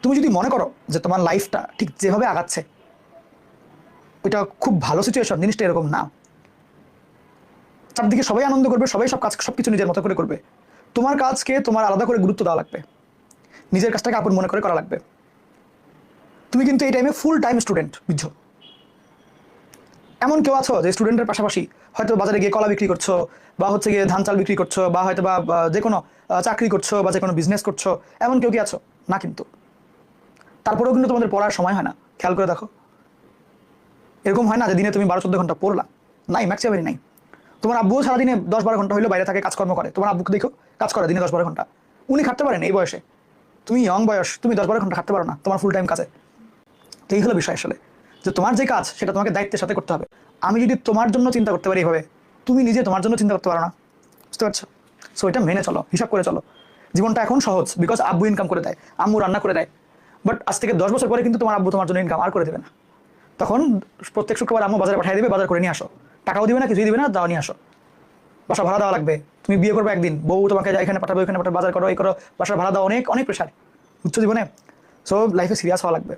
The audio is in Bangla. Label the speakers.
Speaker 1: তুমি যদি মনে করো যে তোমার লাইফটা ঠিক যেভাবে আগাচ্ছে ওইটা খুব ভালো সিচুয়েশন, জিনিসটা এরকম না। চারদিকে সবাই আনন্দ করবে, সবাই সবকিছু নিজের মতো করে করবে। তোমার কাজকে তোমার আলাদা করে গুরুত্ব দেওয়া লাগবে, নিজের কাজটাকে আপন মনে করে করা লাগবে। তুমি কিন্তু এই টাইমে ফুল টাইম স্টুডেন্ট, বুঝছো? এমন কেউ আছো যে স্টুডেন্টের পাশাপাশি হয়তো বাজারে গিয়ে কলা বিক্রি করছো, বা হচ্ছে গিয়ে ধান চাল বিক্রি করছো, বা হয়তো বা যে কোনো চাকরি করছো, বা যে কোনো বিজনেস করছো, এমন কেউ কি আছো? না কিন্তু। তারপরেও কিন্তু তোমাদের পড়ার সময় হয় না। খেয়াল করে দেখো, এরকম হয় না যে দিনে তুমি 12-14 ঘন্টা পড়লা? নাই, ম্যাক্সিমামই নাই। তোমার আব্বুও সারাদিনে 10-12 ঘন্টা হইলেও বাইরে থাকে, কাজকর্ম করে। তোমার আব্বুকে দেখো, কাজ করে দিনে 10-12 ঘন্টা। উনি খাটতে পারেন এই বয়সে, তুমি ইয়ং বয়স, তুমি 10-12 ঘন্টা খাটতে পারো না তোমার ফুল টাইম কাজে। তো এই হলো বিষয় আসলে, যে তোমার যে কাজ সেটা তোমাকে দায়িত্বের সাথে করতে হবে। আমি যদি তোমার জন্য চিন্তা করতে পারি এইভাবে, তুমি নিজে তোমার জন্য চিন্তা করতে পারো না। বুঝতে পারছো? সো এটা মেনে চলো, হিসাব করে চলো। জীবনটা এখন সহজ বিকজ আব্বু ইনকাম করে দেয়, আম্মু রান্না করে দেয়। বাট আজ থেকে 10 বছর পরে কিন্তু তোমার আব্বু তোমার জন্য ইনকাম আর করে দেবে না। তখন প্রত্যেক শুক্রবার আম্মু বাজারে পাঠিয়ে দেবে, বাজার করে নিয়ে আসো। টাকাও দিবে না, কিছুই দিবে না, দাও নিয়ে আসো। বাসা ভাড়া দেওয়া লাগবে, তুমি বিয়ে করবে একদিন, বউ তোমাকে এখানে পাঠাবে, ওইখানে পাঠাবে, বাজার করো, এই করো, বাসার ভাড়া দাও, অনেক অনেক প্রেশার। বুঝছো জীবনে? সো লাইফে সিরিয়াস হওয়া লাগবে।